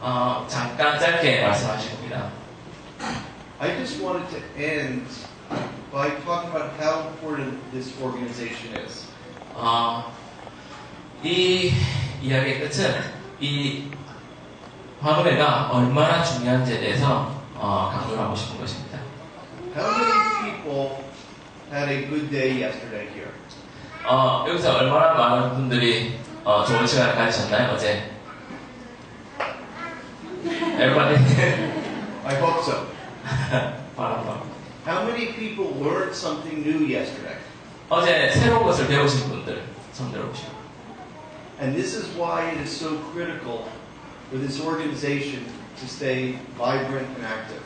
잠깐 짧게 말씀하실 겁니다. I just wanted to end by talking about how important this organization is. 이 이야기의 끝은 이 환우회가 얼마나 중요한지에 대해서 강조를 하고 싶은 것입니다. How many people had a good day yesterday here? 여기서 얼마나 많은 분들이 좋은 시간을 가지셨나요, 어제? Everybody? I hope so. 바람바. How many people learned something new yesterday? 어제 새로운 것을 배우신 분들 손 들어보시고. And this is why it is so critical for this organization to stay vibrant and active.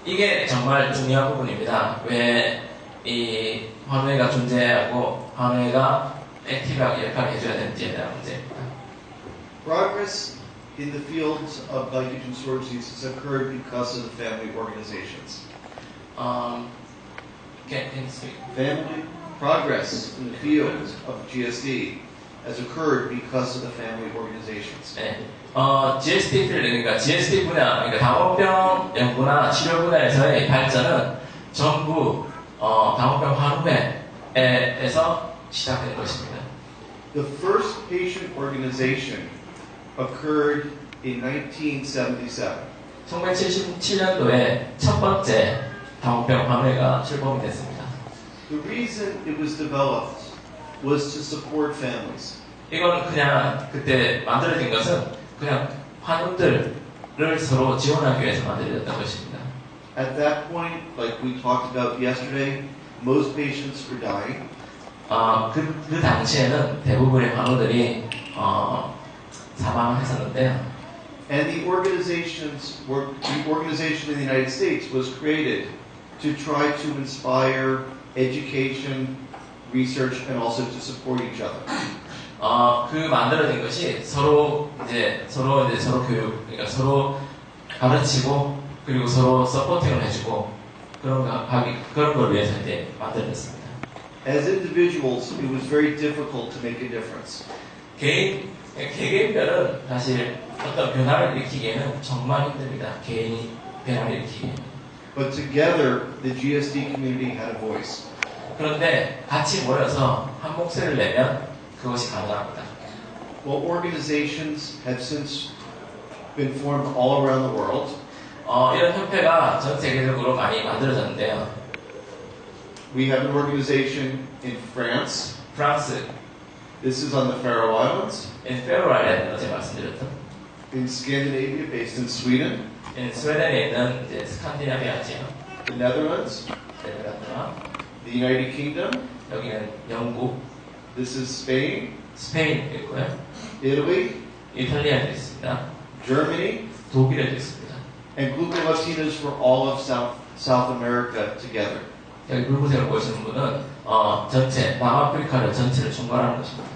이게 정말 중요한 부분입니다. 왜 이 환우회가 존재하고 환우회가 액티브하게 역할을 해줘야 되는지에 대한 문제입니다. Progress in the fields of glycogen storage disease has occurred because of the family organizations. Can you speak? Family progress in the fields of GSD has occurred because of the family organizations. 네. GSD 필드, 그러니까 GSD 분야, 그러니까 당원병 연구나 치료 분야에서의 발전은 전부 당원병환우회에서 시작된 것입니다. The first patient organization occurred in 1977. 1977년도에 첫 번째 당원병환우회가 출범이 됐습니다. The reason it was developed was to support families. 이건 그냥 그때 만들어진 것은 그냥 환우들을 서로 지원하기 위해서 만들어졌던 것입니다. At that point, like we talked about yesterday, most patients were dying. 그 당시에는 대부분의 환우들이 사망을 했었는데요. And the organization in the United States was created to try to inspire education, research, and also to support each other. 그 만들어진 것이 서로 교육, 그러니까 서로 가르치고 그리고 서로 서포팅을 해주고 그런 걸 위해서 이제 만들어졌습니다. As individuals, it was very difficult to make a difference. 개개인별은 사실 어떤 변화를 일으키기에는 정말 힘듭니다. 개인이 변화를 일으키기에는. But together, the GSD community had a voice. 그런데 같이 모여서 한 목소리를 내면 그것이 가능합니다. Well, organizations have since been formed all around the world. 이런 협회가 전 세계적으로 많이 만들어졌는데요. We have an organization in France. 프랑스, This is on the Faroe Islands. 페로 아일랜드 어제 말씀드렸던. In Scandinavia, based in Sweden. 스웨덴에 있는 이제 스칸디나비아 지역, The Netherlands. 네덜란드와 The United Kingdom. 여기는 영국, This is Spain. 스페인 있고요. Italy. 이탈리아도 있습니다. Germany. 독일에도 있습니다. And Grupo Latinos for all of South America together. 여기 붉은색을 보시는 분은 전체 남아프리카를 전체를 총괄하는 것입니다.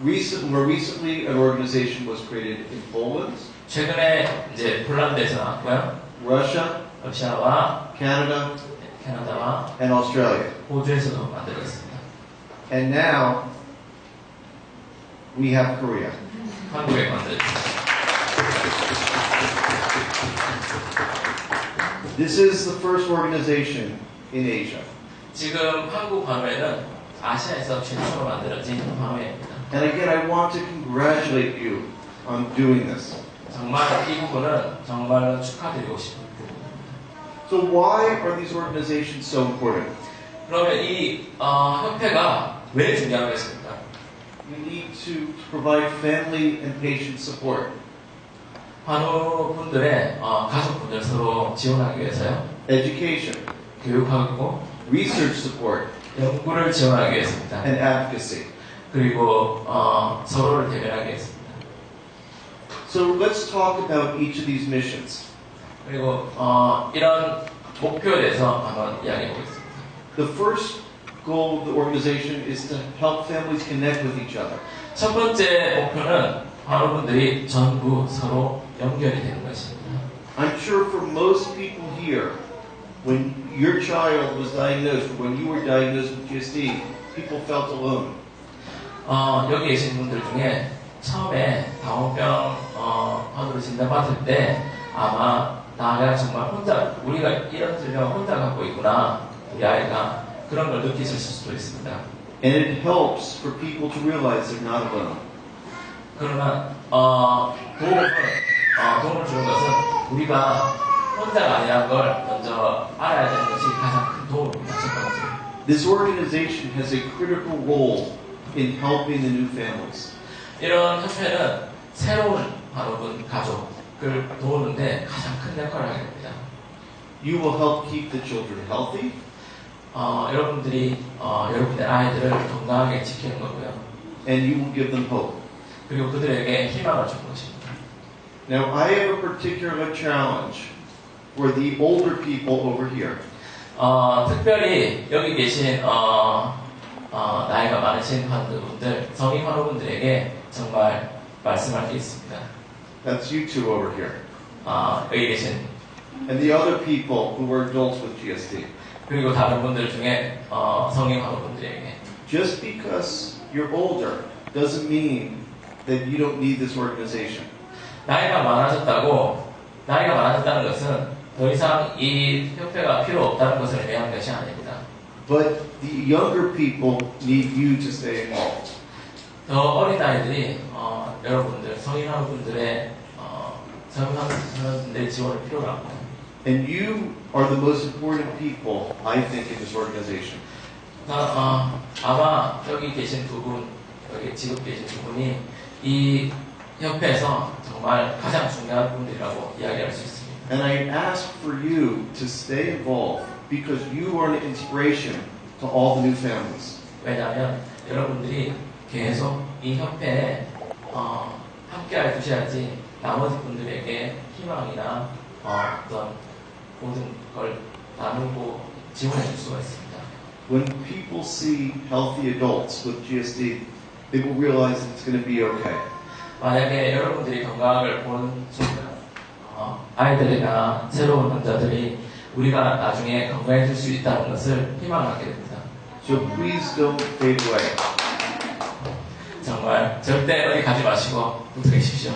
More recently, an organization was created in Poland, 최근에 이제 폴란드에서 나왔고요. Russia, 러시아와 Canada, 캐나다와 and Australia. 호주에서도 만들어졌습니다. And now we have Korea. 한국에 만들어졌습니다. This is the first organization in Asia. 지금 한국 환우회는 아시아에서 최초로 만들어진 환우회입니다. And again, I want to congratulate you on doing this. 정말 이 부분은 정말 축하드리고 싶은 부분입니다. So why are these organizations so important? 그러면 이 협회가 왜 중요한 것입니까? We need to provide family and patient support. 환우분들의 가족분들 서로 지원하기 위해서요. Education, 교육하고 research support, 연구를 지원하기 위해서입니다. and advocacy. 그리고 서로를 대변하기 위해서입니다. So let's talk about each of these missions. 그리고 이런 목표에 대해서 한번 이야기해 보겠습니다. The first goal of the organization is to help families connect with each other. 첫 번째 목표는 환우분들이 전부 서로 연결이 되는 것입니다. I'm sure for most people here, when your child was diagnosed, or when you were diagnosed with GSD, people felt alone. 여기 계신 분들 중에 처음에 당원병 환우를 진단받을 때 아마 나가 정말 혼자 우리가 이런 질병을 혼자 갖고 있구나 우리 아이가 그런 걸 느끼실 수도 있습니다. And it helps for people to realize they're not alone. 그러나 도움을 주는 것은 우리가 혼자가 아니라는 걸 먼저 알아야 되는 것이 가장 큰 도움입니다. 첫 번째. This organization has a critical role in helping the new families. 이런 협회는 새로운 환우분 가족을 도우는데 가장 큰 역할을 하게 됩니다. You will help keep the children healthy. 여러분들이 여러분의 아이들을 건강하게 지키는 거고요. And you will give them hope. 그리고 그들에게 희망을 주는 것입니다. Now, I have a particular challenge for the older people over here. 특별히 여기 계신 나이가 많으신 환우분들, 성인 환우분들에게 정말 말씀할 게 있습니다. That's you two over here. 여기 계신 And the other people who are adults with GSD. 그리고 다른 분들 중에 성인 환우분들에게 Just because you're older doesn't mean that you don't need this organization. 나이가 많아졌다는 것은 더 이상 이 협회가 필요 없다는 것을 의미하는 것이 아닙니다. But the younger people need you to stay involved. 더 어린 아이들이 여러분들 성인 환우분들의 성인분들의 지원을 필요로 합니다. And you are the most important people, I think, in this organization. 아마 여기 계신 두 분, 여기 지금 계신 두 분이 이 협회에서 정말 가장 중요한 분들이라고 이야기할 수 있습니다. And I ask for you to stay involved because you are an inspiration to all the new families. 왜냐하면 여러분들이 계속 이 협회에 함께 해주셔야지 나머지 분들에게 희망이나 어떤 모든 걸 나누고 지원해 줄 수가 있습니다. When people see healthy adults with GSD, they will realize that it's going to be okay. 만약에 여러분들이 건강을 보는 순간 아이들이나 새로운 환자들이 우리가 나중에 건강해질 수 있다는 것을 희망하게 됩니다. So please don't fade away. 정말 절대 어디 가지 마시고 붙어 계십시오.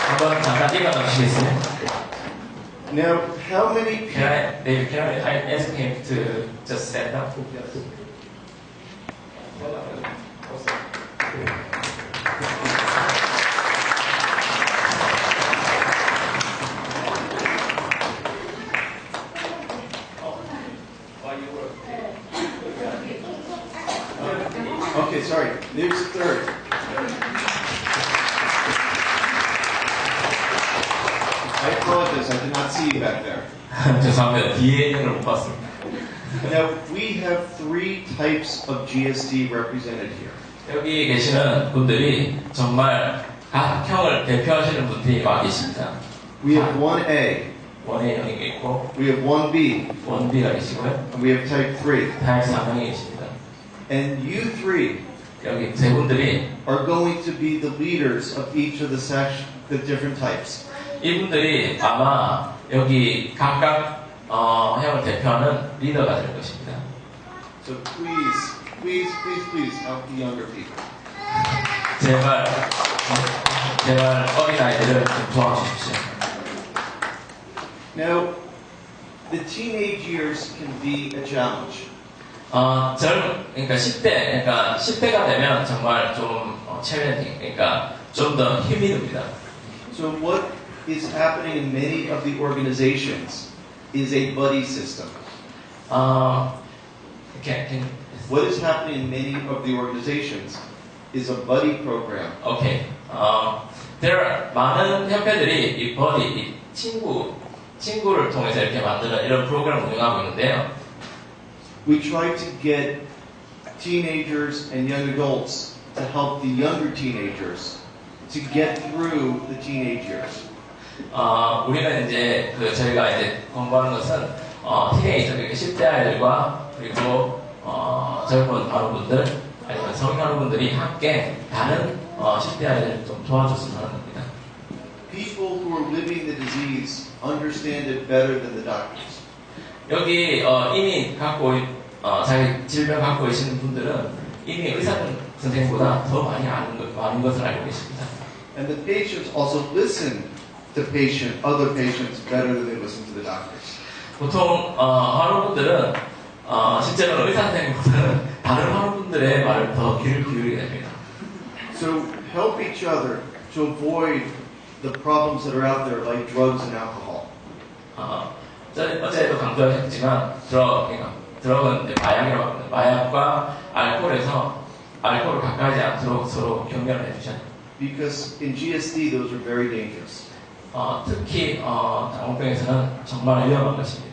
한번 잠깐 일어나 주시겠어요? Now, how many people... Can I ask him to just stand up? Okay, sorry. There's the third. I apologize. I did not see you back there. 죄송합니다. 뒤에 있는 걸 못 봤습니다. Now, we have three types of GSD represented here. 여기 계시는 분들이 정말 각형을 대표하시는 분들이 와 계십니다. We have 1A, 원의 형이 있고, we have 1B, 원비가 계시고요. and we have type 3. 타입 4명이 계십니다. And you three 여기 세 분들이 are going to be the leaders of each of the different types. 이분들이 아마 여기 각각 형을 대표하는 리더가 될 것입니다. So please help the younger people. 제발 어린 아이들을 좀 도와주십시오. Now, the teenage years can be a challenge. 그러니까 10대가 되면 정말 좀 챌린징, 그러니까 좀 더 힘이 듭니다. So what is happening in many of the organizations is a buddy system. What is happening in many of the organizations is a buddy program. Okay. 많은 협회들이 이 버디, 이 친구를 통해서 이렇게 만드는 이런 프로그램을 운영하고 있는데요. We try to get teenagers and young adults to help the younger teenagers to get through the teenage years. 우리는 이제 저희가 이제 공부하는 것은 티네이저, 10대 아이들과 그리고 젊은 환우분들 아니면 성인 환우분들이 함께 다른 10대 아이들을 좀 도와줬으면 하는 겁니다. People who are living the disease understand it better than the doctors. 여기 이미 자기 질병 갖고 계시는 분들은 이미 선생님보다 더 많은 것을 알고 계십니다. And the patients also listen to other patients better than they listen to the doctors. 보통 환우분들은 실제로는 의사 선생님보다는 다른 환우분들의 말을 더 귀를 기울이게 됩니다. So help each other to avoid the problems that are out there like drugs and alcohol. 어제도 강조하셨지만 드럭은 이제 마약이라고 합니다. 마약과 알코올을 가까이지 않도록 서로 경계를 해주셔야 됩니다. Because in GSD those are very dangerous. 특히 당원병에서는 정말 위험한 것입니다.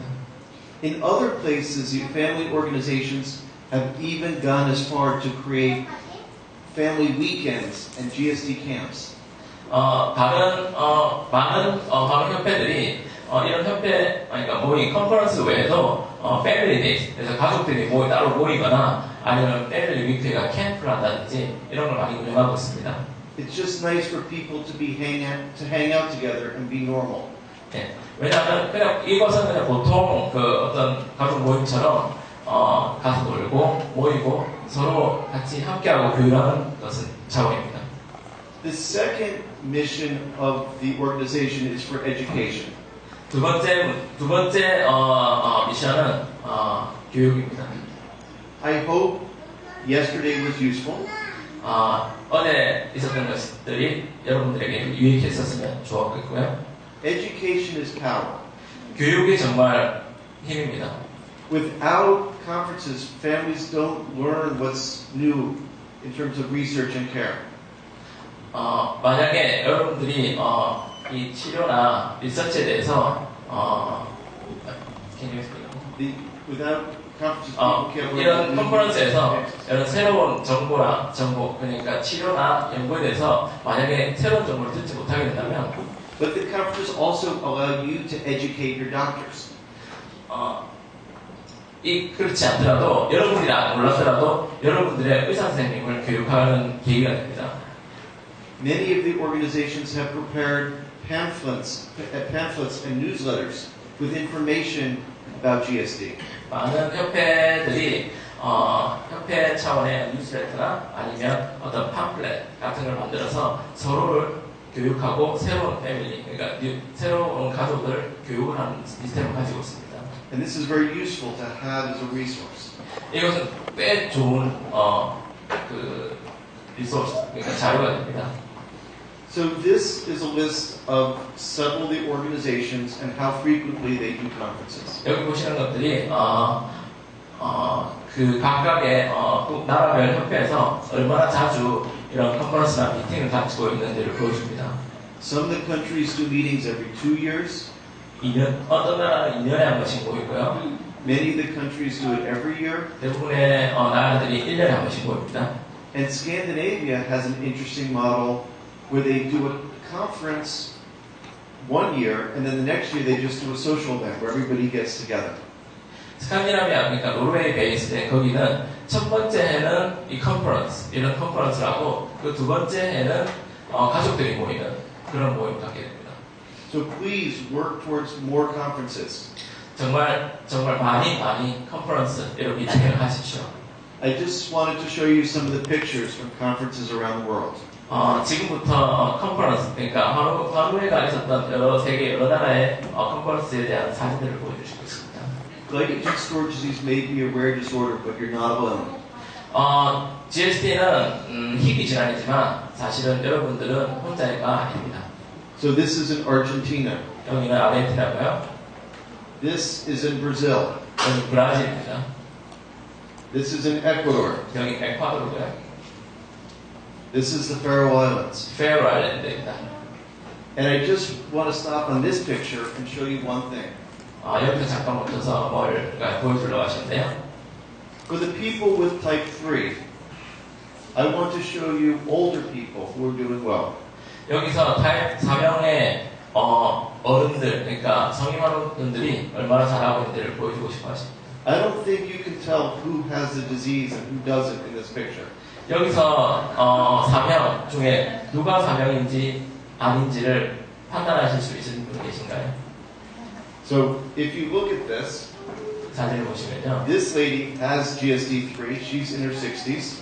In other places, the family organizations have even gone as far to create family weekends and GSD camps. 많은 협회들이 이런 그러니까 모임 컨퍼런스 외에도 패밀리 데이, 그래서 가족들이 따로 모이거나 아니면 패밀리 위크가 캠프를 한다든지 이런 걸 많이 운영하고 있습니다. It's just nice for people to hang out together and be normal. 네, 왜냐하면 이것은 그냥 보통 어떤 가족 모임처럼 가서 놀고 모이고 서로 같이 함께하고 교류하는 것은 차원입니다. The second mission of the organization is for education. 두 번째 미션은 교육입니다. I hope yesterday was useful. 어제 있었던 것들이 여러분들에게 유익했었으면 좋았겠고요. Education is power. 교육이 정말 힘입니다. Without conferences, families don't learn what's new in terms of research and care. 만약에 여러분들이 이 치료나 리서치에 대해서 Without conferences, people can't learn 이런 new 컨퍼런스에서 research. 이런 새로운 정보, 그러니까 치료나 연구에 대해서 만약에 새로운 정보를 듣지 못하게 된다면 But the conferences also allow you to educate your doctors. 그렇지 않더라도 여러분들이 몰랐더라도 여러분들의 의사 선생님을 교육하는 계기가 됩니다. Many of the organizations have prepared pamphlets and newsletters with information about GSD. 많은 협회들이 협회 차원의 뉴스레터나 아니면 어떤 팜플렛 같은 걸 만들어서 서로를 교육하고 새로운 패밀리, 그러니까 새로운 가족을 교육을 하는 시스템을 가지고 있습니다. And this is very useful to have as a resource. 이것은 꽤 좋은 리소스, 그러니까 자료가 됩니다. So this is a list of several of the organizations and how frequently they do conferences. 여기 보시는 것들이 그 각각의 나라별 협회에서 얼마나 자주 이런 컨퍼런스나 미팅을 가지고 있는지를 보여줍니다. Some of the countries do meetings every 2 years. 어떤 나라는 2년에 한 번씩 모이고요. Many of the countries do it every year. 대부분의 나라들이 1년에 한 번씩 모입니다. And Scandinavia has an interesting model where they do a conference 1 year and then the next year they just do a social event where everybody gets together. 스칸디나비아, 그러니까 노르웨이 베이스인데 거기는 첫 번째 해는 이런 컨퍼런스라고 그 두 번째 해는 가족들이 모이는 그런 모임을 갖게 됩니다. So please work towards more conferences. 정말 많이 컨퍼런스 이런 미팅을 하십시오. I just wanted to show you some of the pictures from conferences around the world. 지금부터 컨퍼런스, 그러니까 환우회가 있었던 세계 여러 나라의 컨퍼런스에 대한 사진들을 보여주시고 있습니다. Glycogen storage disease may be a rare disorder, but you're not alone. GSD는 희귀 질환이지만 사실은 여러분들은 혼자가 아닙니다. So this is in Argentina. 여기는 아르헨티나고요. This is in Brazil. 여기 브라질입니다. This is in Ecuador. 여기 에콰도르고요. This is the Faroe Islands. 페로 아일랜드입니다. And I just want to stop on this picture and show you one thing. 여기서 잠깐 멈춰서 뭘 보여주려고 하시는데요. For the people with type 3, I want to show you older people who are doing well. 여기서 타입 4명의 어른들, 그러니까 성인어른들이 얼마나 잘하고 있는지를 보여주고 싶어 하십니다. I don't think you can tell who has the disease and who doesn't in this picture. 여기서 4명 중에 누가 4명인지 아닌지를 판단하실 수 있으신 분 계신가요? So if you look at this, 사진을 보시면요. this lady has GSD3. She's in her 60s.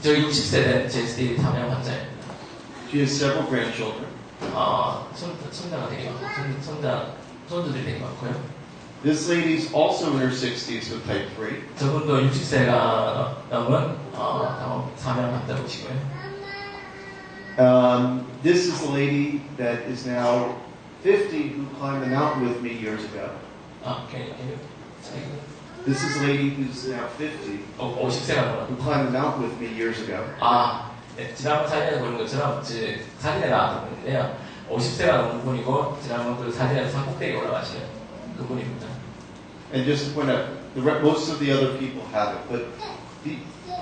저 60세 된 GSD 사명 환자입니다. She has several grandchildren. 손자가 되게 많고, 손주들이 되게 많고요. This lady's also in her 60s with type 3. 저분도 60세가 넘은 사명 환자이시고요. This is the lady that is now 50 who climbed the mountain with me years ago. Can you say? This is a lady who's now 50 50세가 넘은. who climbed the mountain with me years ago. 네, 지난번 사진에 보는 것처럼 사진에 나왔던 분인데요. 50세가 넘은 분이고 지난번 그 사진에서 산꼭대기에 올라가시는 그분입니다. And just to point out, most of the other people have it, but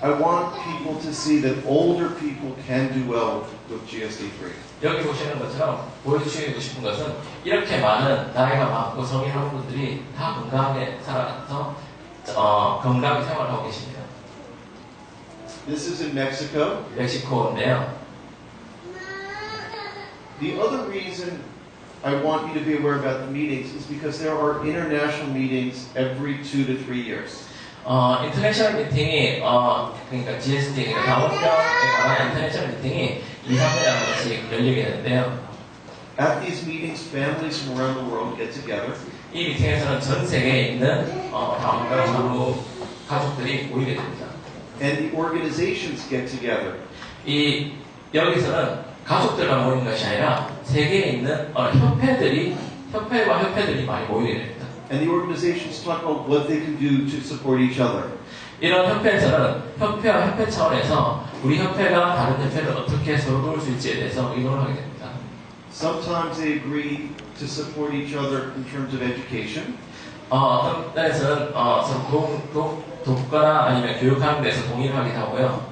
I want people to see that older people can do well with GSD3. 여기 보시는 것처럼 보여주시고 싶은 것은 이렇게 많은 나이가 많고 성인 여러분들이 다 건강하게 살아서 건강하게 생활하고 계십니다. This is in Mexico. 멕시코인데요. The other reason I want you to be aware about the meetings is because there are international meetings every 2 to 3 years. 인터내셔널 미팅이 그러니까 GSD, 그러니까 당원병에 관한 인터내셔널 미팅이 2~3년에 한 번씩 열리게 되는데요. At these meetings, families from around the world get together. 이 미팅에서는 전 세계에 있는 당원병환우 가족들이 모이게 됩니다. And the organizations get together. 여기서는 가족들만 모이는 것이 아니라 세계에 있는 협회와 협회들이 많이 모이게 됩니다. And the organizations talk about what they can do to support each other. 이런 협회에서는 협회와 협회 차원에서 우리 협회가 다른 협회를 어떻게 서로 도울 수 있지에 대해서 의논을 하게 됩니다. Sometimes they agree to support each other in terms of education. 어떤 때에서는 서로 돕거나 아니면 교육하는 데서 동의를 하기도 하고요.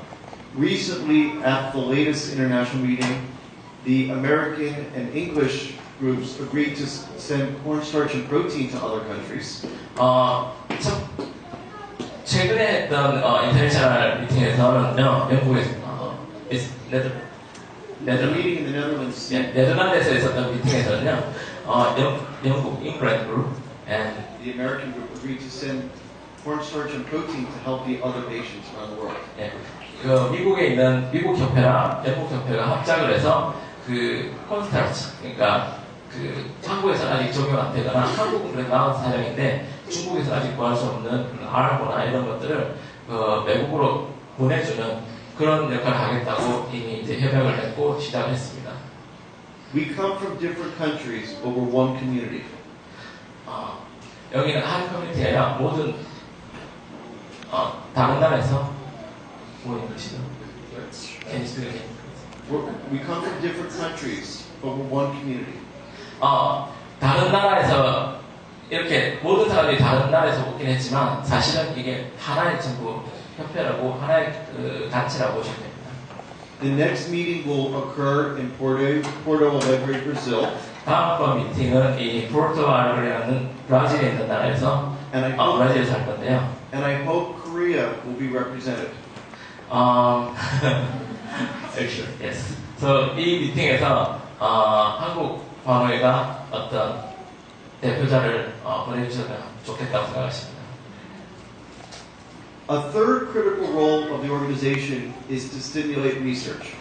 Recently, at the latest international meeting, the American and English groups agreed to send cornstarch and protein to other countries. 최근에 했던 인터내셔널 미팅에서는요, 영국에서 The meeting in the Netherlands. 네덜란드에서 있었던 미팅에서는요, 영국 잉글랜드 그룹 and The American group agreed to send cornstarch and protein to help the other nations around the world. 그 미국에 있는 미국 협회랑 영국 협회가 합작을 해서 그 콘스타치, 그러니까 그 한국에서 아직 적용 안 되거나 한국은 그래 나온 사정인데 중국에서 아직 구할 수 없는 알보나 이런 것들을 외국으로 보내주는 그런 역할을 하겠다고 이미 이제 협약을 했고 시작을 했습니다. We come from different countries, but we're one community. 여기는 한 커뮤니티가 아니라 모든 다른 나라에서 모인 것이죠. Can you speak again? We come from different countries, but we're one community. 다른 나라에서 이렇게 모든 사람들이 다른 나라에서 오긴 했지만 사실은 이게 하나의 전부 협회라고 하나의 그 단체라고 보시면 됩니다. The next meeting will occur in Porto Alegre, Brazil. 다음번 미팅은 이 포르투갈이라는 브라질에 있는 나라에서 브라질에서 할 건데요. And I hope Korea will be represented. Yes. So 이 미팅에서 한국병환우회가 어떤 대표자를 보내주시면 좋겠다고 생각하십니다. A third critical role of the organization is to stimulate research.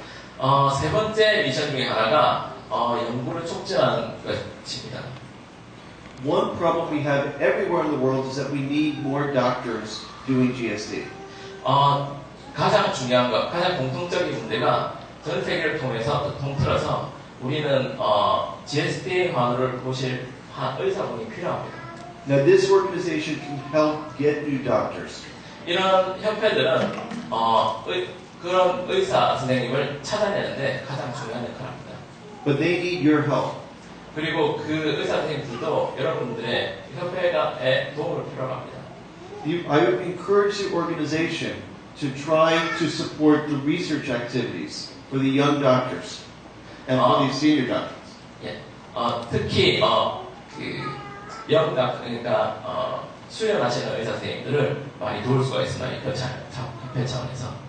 세 번째 미션 중에 하나가 연구를 촉진하는 것입니다. One problem we have everywhere in the world is that we need more doctors doing GSD. 가장 중요한 것, 가장 공통적인 문제가 전 세계를 통틀어서 우리는 GSD 환우를 보실 의사분이 필요합니다. Now this organization can help get new doctors. 이런 협회들은 그런 의사 선생님을 찾아내는데 가장 중요한 역할을 합니다. But they need your help. 그리고 그 의사 선생님들도 여러분들의 협회에 도움을 필요로 합니다. I would encourage the organization to try to support the research activities for the young doctors and for the senior doctors. 예, 특히 그러니까 수련하시는 의사 선생님들을 많이 도울 수가 있습니다. 이 협회 차원에서.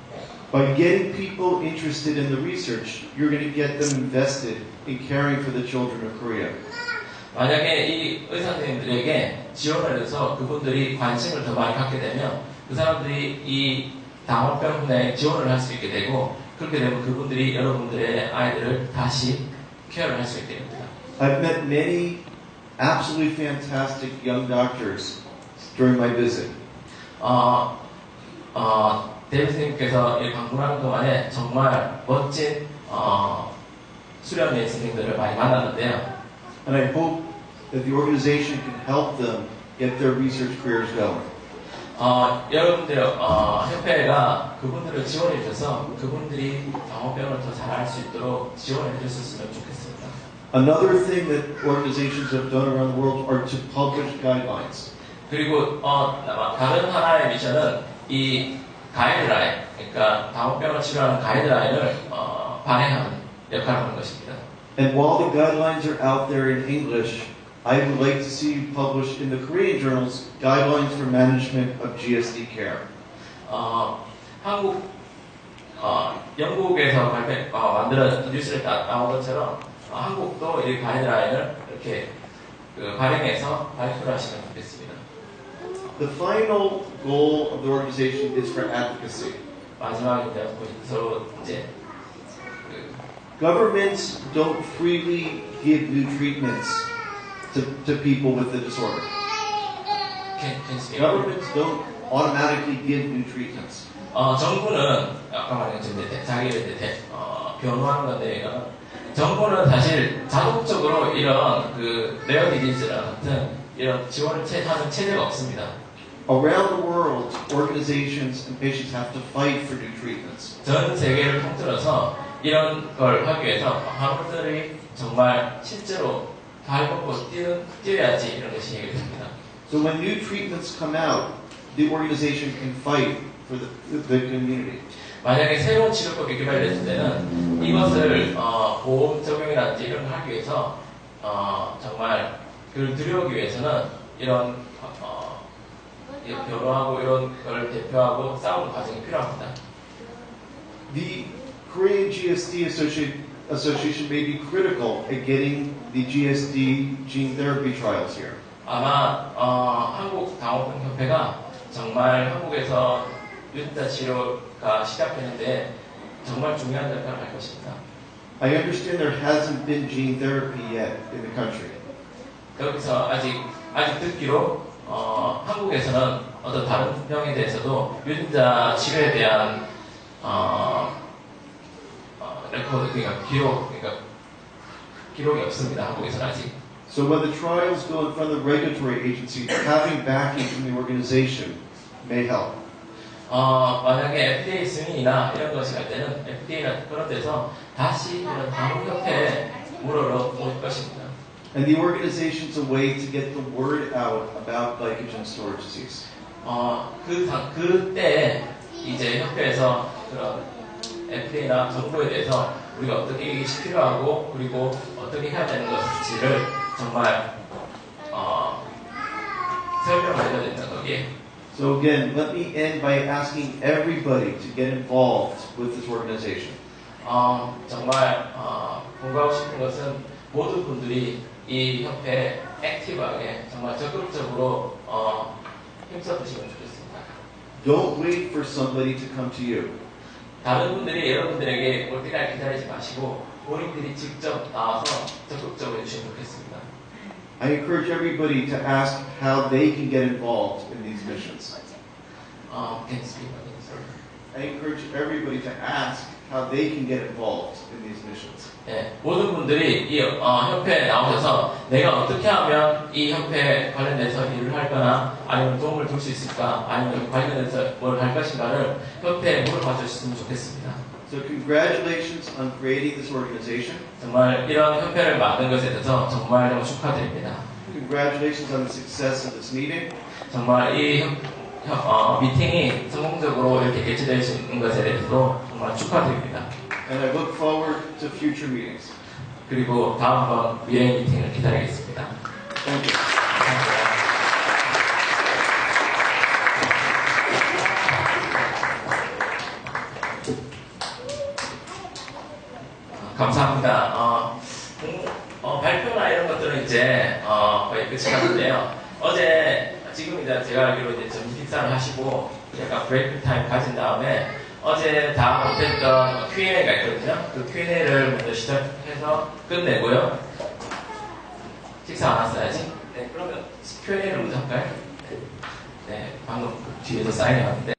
By getting people interested in the research, you're going to get them invested in caring for the children of Korea. 만약에 이 의사 선생님들에게 지원을 해서 그분들이 관심을 더 많이 갖게 되면 그 사람들이 이 당원병원에 지원을 할 수 있게 되고 그렇게 되면 그분들이 여러분들의 아이들을 다시 케어를 할 수 있게 됩니다. I've met many absolutely fantastic young doctors during my visit. 대리선생님께서 방문하는 동안에 정말 멋진 수련의 선생님들을 많이 만났는데요. And I hope that the organization can help them get their research careers going. 여러분들 협회가 그분들을 지원해 줘서 그분들이 당원병을 더 잘할 수 있도록 지원해 주셨으면 좋겠습니다. Another thing that organizations have done around the world are to publish guidelines. 그리고 다른 하나의 미션은 이 가이드라인, 그러니까 당원병을 치료하는 가이드라인을 발행하는 역할을 하는 것입니다. And while the guidelines are out there in English, I would like to see you publish in the Korean journals guidelines for management of GSD care. 영국에서 만들어 뉴스를 나온 것처럼 한국도 이 가이드라인을 이렇게 발행해서 발표를 하시면 좋겠습니다. The final goal of the organization is for advocacy. 마지막에 서로 이제 Governments don't freely give new treatments to people with the disorder. Governments don't automatically give new treatments. 정부는 아까 말한 자기를 변호하는 건데 정부는 사실 자동적으로 이런 레어 디지즈랑 같은 이런 지원을 하는 체제가 없습니다. Around the world, organizations and patients have to fight for new treatments. 전 세계를 통틀어서 이런 걸 하기 위해서 환우들이 정말 실제로 발벗고 뛰어야지 이런 것이 해결됩니다. So when new treatments come out, the organization can fight for the community. 만약에 새로운 치료법이 개발됐을 때는 이것을 보험 적용이라든지 이런 걸 하기 위해서 정말 그걸 들여오기 위해서는 이런 변호하고 이런 걸 대표하고 싸우는 과정이 필요합니다. The Korean GSD Association may be critical at getting the GSD gene therapy trials here. 아마 한국 당원병협회가 정말 한국에서 유전자 치료가 시작되는데 정말 중요한 역할을 할 것입니다. I understand there hasn't been gene therapy yet in the country. 여기서 아직 듣기로 한국에서는 어떤 다른 병에 대해서도 유전자 치료에 대한 레코드, 기록이 없습니다. 한국에서는 아직. So when the trials go in front of the regulatory agency, having backing from the organization may help. 만약에 FDA 승인이나 이런 것이 갈 때는 FDA나 그런 데서 다시 이런 당원협회에 물어러 올 것입니다. And the organization's a way to get the word out about glycogen storage disease. 그때 이제 협회에서 그런 FDA나 정부에 대해서 우리가 어떻게 이것이 필요하고 그리고 어떻게 해야 되는 것인지를 정말 설명을 해야 된다는 거기에. So again, let me end by asking everybody to get involved with this organization. 정말 공부하고 싶은 것은 모든 분들이 이 협회에 액티브하게 정말 적극적으로 힘써주시면 좋겠습니다. Don't wait for somebody to come to you. 다른 분들이 여러분들에게 올 때까지 기다리지 마시고 본인들이 직접 나와서 적극적으로 해주시면 좋겠습니다. I encourage everybody to ask how they can get involved in these missions. Can you speak again, sir? I encourage everybody to ask how they can get involved in these missions. 네, 모든 분들이 이 협회에 나오셔서 내가 어떻게 하면 이 협회 관련돼서 일을 할거나 아니면 도움을 줄 수 있을까 아니면 관련돼서 뭘 할 것인가를 협회에 물어봐 주셨으면 좋겠습니다. So congratulations on creating this organization. 정말 이런 협회를 만든 것에 대해서 정말 축하드립니다. Congratulations on the success of this meeting. 정말 이 미팅이 성공적으로 이렇게 개최될 수 있는 것에 대해서도 정말 축하드립니다. And I look forward to future meetings. 그리고 다음번 미래 미팅을 기다리겠습니다. Thank you. 감사합니다. 발표나 이런 것들은 이제 거의 끝이 났는데요. 어제 지금 이제 제가 알기로 이제 점심 식사를 하시고 약간 브레이크 타임 가진 다음에 어제 다 못했던 Q&A가 있거든요. 그 Q&A를 먼저 시작해서 끝내고요. 식사 안 왔어야지? 네, 그러면 Q&A를 먼저 할까요? 네, 방금 뒤에서 사인이 왔는데.